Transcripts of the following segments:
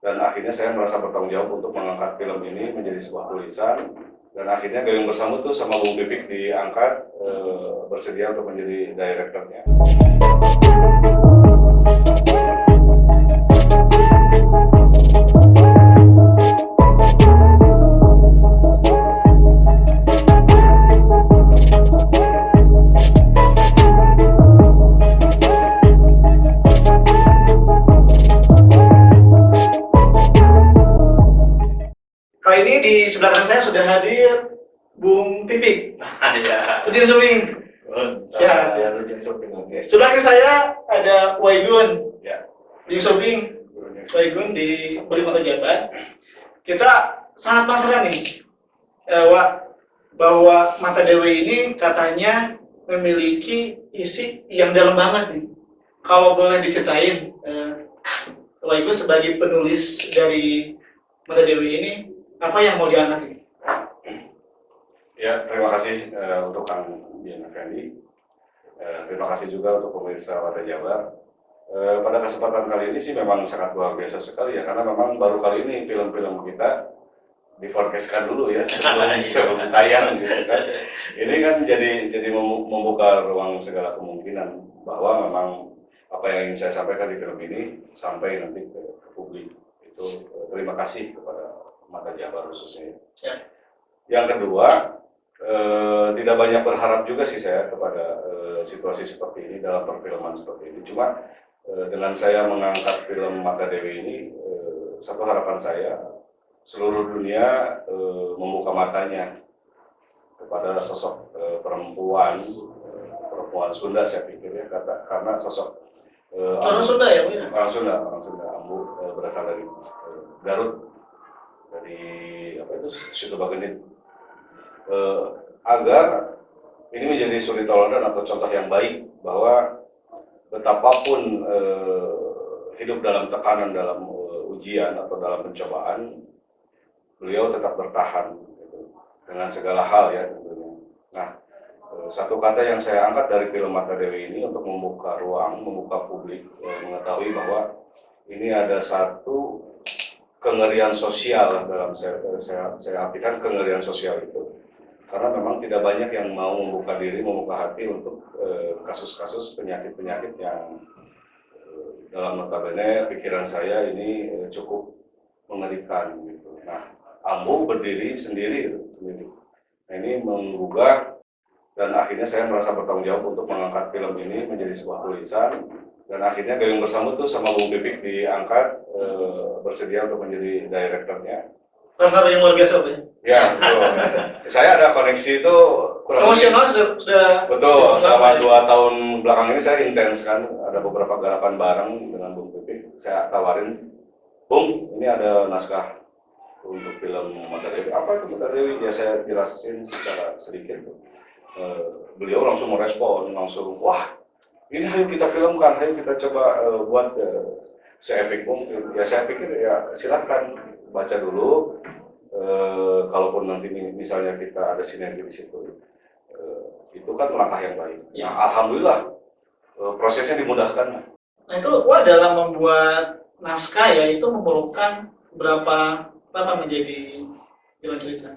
dan akhirnya saya merasa bertanggung jawab untuk mengangkat film ini menjadi sebuah tulisan, dan akhirnya Gayung Bersambut tuh sama Bung Pipik diangkat bersedia untuk menjadi direkturnya. Kali ini di sebelah kanan saya sudah hadir Bung Pipik. Ya. Udin Suming. Siap. Ya, Udin Suming. Oke. Sebelah kiri saya ada Waigun. Ya. Udin Suming. Waigun di Kota Jabar. Kita sangat penasaran nih, Wak, bahwa Mata Dewi ini katanya memiliki isi yang dalam banget nih. Kalau boleh diceritain, Waigun sebagai penulis dari Mata Dewi ini, apa yang mau diangkat ini? Ya, terima kasih untuk Kang Dian Effendi. Terima kasih juga untuk pemirsa Mata Jabar. Pada kesempatan kali ini sih memang sangat luar biasa sekali ya, karena memang baru kali ini film-film kita diforecastkan dulu ya sebelum tayang gitu kan. Ini kan jadi membuka ruang segala kemungkinan bahwa memang apa yang ingin saya sampaikan di film ini sampai nanti ke publik. Itu terima kasih kepada Mata Jabar khususnya. Ya. Yang kedua, tidak banyak berharap juga sih saya kepada situasi seperti ini dalam perfilman seperti ini. Cuma dengan saya mengangkat film Mata Dewi ini, satu harapan saya seluruh dunia membuka matanya kepada sosok perempuan Sunda, saya pikir ya, karena sosok Orang Sunda ya, Bu? orang Sunda, Ambu berasal dari Garut, dari apa itu Situ Bagenit, agar ini menjadi suri teladan atau contoh yang baik bahwa betapapun hidup dalam tekanan, dalam ujian atau dalam pencobaan, beliau tetap bertahan gitu, dengan segala hal ya tentunya. Nah, satu kata yang saya angkat dari film Mata Dewi ini untuk membuka ruang, membuka publik, mengetahui bahwa ini ada satu kengerian sosial dalam saya artikan kengerian sosial itu, karena memang tidak banyak yang mau membuka diri, membuka hati untuk kasus-kasus penyakit-penyakit yang dalam notabene pikiran saya ini cukup mengerikan gitu. Nah, Ambu berdiri sendiri gitu. Nah, ini menggugah, dan akhirnya saya merasa bertanggung jawab untuk mengangkat film ini menjadi sebuah tulisan, dan akhirnya Gayung Bersambut tuh sama Bung Pipik diangkat bersedia untuk menjadi direkturnya. Hal-hal yang luar biasa, Bu. Ya, betul. Saya ada koneksi itu kurang emosional sudah betul. Selama 2 tahun belakang ini saya intens kan, ada beberapa garapan bareng dengan Bung Pipik. Saya tawarin, Bung, ini ada naskah untuk film Mata Dewi. Apa itu Mata Dewi? Ya saya jelasin secara sedikit. Beliau langsung merespon, langsung, wah, ini ayo kita filmkan, ayo kita coba buat seepik mungkin. Ya saya pikir ya silakan baca dulu. Kalaupun nanti misalnya kita ada sinergi di situ, itu kan langkah yang baik. Ya. Nah, alhamdulillah prosesnya dimudahkan. Nah itu, Wah, dalam membuat naskah ya itu memerlukan berapa lama menjadi jalan cerita?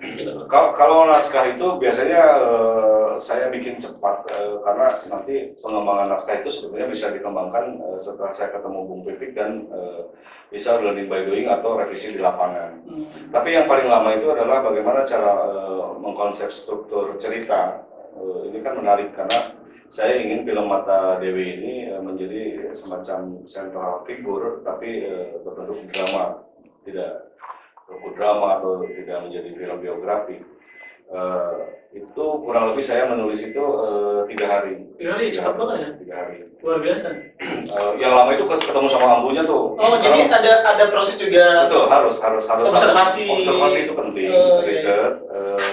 Kalau naskah itu biasanya saya bikin cepat karena nanti pengembangan naskah itu sebetulnya bisa dikembangkan setelah saya ketemu Bung Pipik dan bisa learning by doing atau revisi di lapangan. Tapi yang paling lama itu adalah bagaimana cara mengkonsep struktur cerita. Ini kan menarik karena saya ingin film Mata Dewi ini menjadi semacam central figure, tapi berbentuk drama, tidak drama atau tidak menjadi film biografi. Itu kurang lebih saya menulis itu 3 hari. 3 hari, cepat banget ya? 3 hari. Luar biasa. Yang lama itu ketemu sama Ambunya tuh. Oh, jadi ada proses juga. Betul, harus observasi. Observasi itu penting, riset.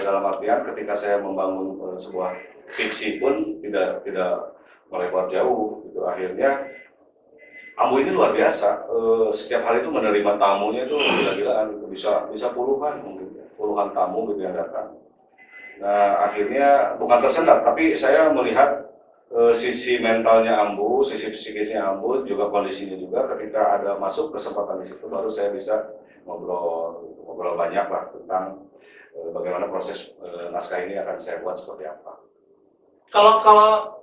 Dalam artian ketika saya membangun sebuah fiksi pun tidak melebar jauh gitu. Akhirnya Ambu ini luar biasa, setiap hari itu menerima tamunya itu gila-gilaan, bisa puluhan mungkin, puluhan tamu gitu yang datang. Nah akhirnya bukan tersendat, tapi saya melihat sisi mentalnya Ambu, sisi psikisnya Ambu, juga kondisinya juga ketika ada masuk kesempatan di situ baru saya bisa ngobrol banyak lah tentang bagaimana proses naskah ini akan saya buat seperti apa. Kalau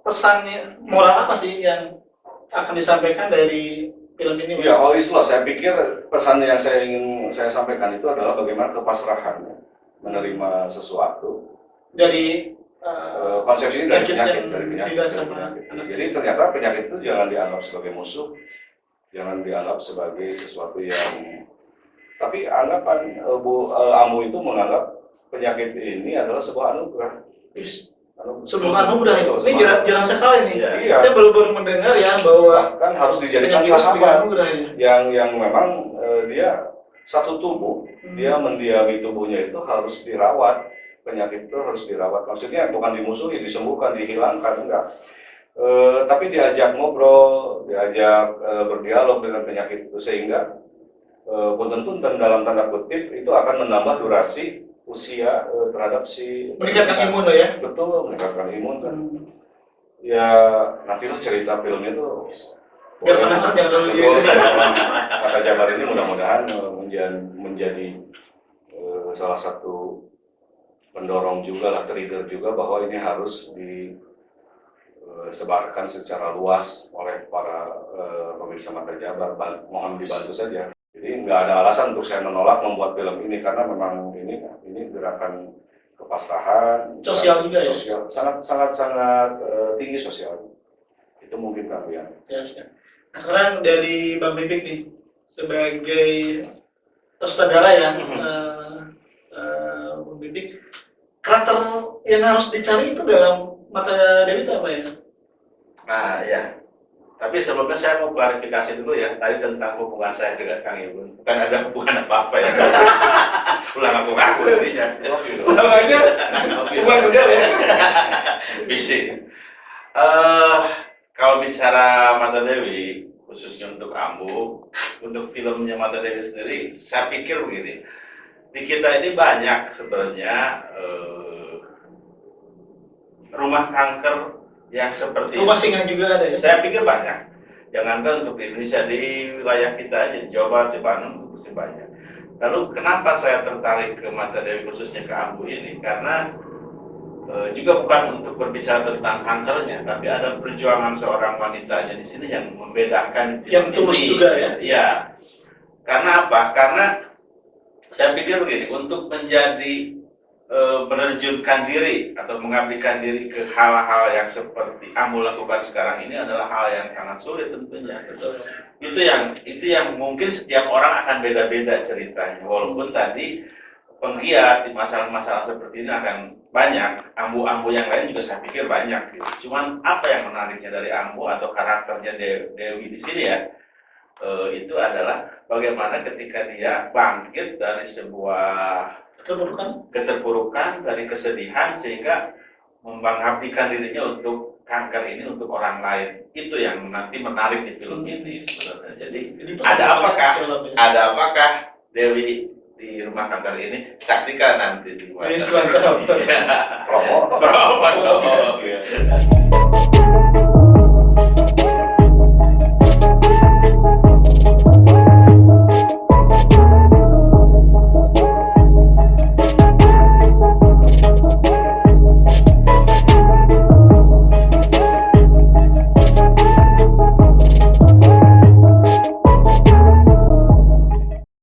pesannya moral apa sih yang akan disampaikan dari film ini? Ya, all is lost. Saya pikir pesan yang ingin saya sampaikan itu adalah bagaimana kepasrahan menerima sesuatu. Dari konsep ini dari penyakit. Jadi ternyata penyakit itu jangan dianggap sebagai musuh, jangan dianggap sebagai sesuatu yang. Tapi anggapan Ambu itu menganggap penyakit ini adalah sebuah anugerah. Sebuah anugerah. Ini jarang sekali nih. Iya. Saya baru mendengar ya bahwa kan harus dijadikan sahabat yang memang dia satu tubuh, dia mendiami tubuhnya itu harus dirawat. Penyakit itu harus dirawat, maksudnya bukan dimusuhi, disembuhkan, dihilangkan, enggak. Tapi diajak ngobrol, diajak berdialog dengan penyakit itu sehingga punten-punten dalam tanda kutip itu akan menambah durasi usia terhadap si meningkatkan imun ya. Betul, meningkatkan imun kan. Ya nanti lah cerita filmnya tuh biar penasaran jangan dulu gitu. Kata Jabar ini mudah-mudahan menjadi salah satu pendorong juga lah, trigger juga bahwa ini harus disebarkan secara luas oleh para pemirsa Mata Jabar. Mohon dibantu saja. Jadi nggak ada alasan untuk saya menolak membuat film ini karena memang ini gerakan kepasrahan, sosial juga ya. Sosial, sangat tinggi sosial. Itu mungkin kalian. Ya. Nah, sekarang dari Bang Pipik nih sebagai sutradara ya, Bang Pipik, karakter yang harus dicari itu dalam Mata Dewi itu apa ya? Nah ya, tapi sebelumnya saya mau klarifikasi dulu ya, tadi tentang hubungan saya dengan Kang Ibun. Bukan ada hubungan apa-apa ya. Ulang ngaku-ngaku intinya. Namanya hubungan kerja ya. Bisik. Kalau bicara Mata Dewi, khususnya untuk Ambu, untuk filmnya Mata Dewi sendiri, saya pikir begini. Di kita ini banyak sebenarnya rumah kanker yang seperti rumah singa juga ada ya? Saya pikir banyak. Jangankan untuk di Indonesia, di wilayah kita aja, di Jawa Barat, di Bandung, masih banyak. Lalu kenapa saya tertarik ke Mata Dewi khususnya ke Ambu ini? Karena juga bukan untuk berbicara tentang kankernya, tapi ada perjuangan seorang wanitanya di sini yang membedakan yang tulus juga ya? Iya. Karena apa? Karena saya pikir begini, untuk menjadi menerjunkan diri atau mengabdikan diri ke hal-hal yang seperti Ambu lakukan sekarang ini adalah hal yang sangat sulit tentunya. Itu yang mungkin setiap orang akan beda-beda ceritanya. Walaupun tadi penggiat di masalah-masalah seperti ini akan banyak, Ambu-Ambu yang lain juga saya pikir banyak. Gitu. Cuman apa yang menariknya dari Ambu atau karakternya Dewi di sini ya? Itu adalah bagaimana ketika dia bangkit dari sebuah keterpurukan, dari kesedihan sehingga mengabdikan dirinya untuk kanker ini untuk orang lain. Itu yang nanti menarik di film ini sebenarnya. Jadi ada apakah Dewi di rumah kanker ini? Saksikan nanti di Promo.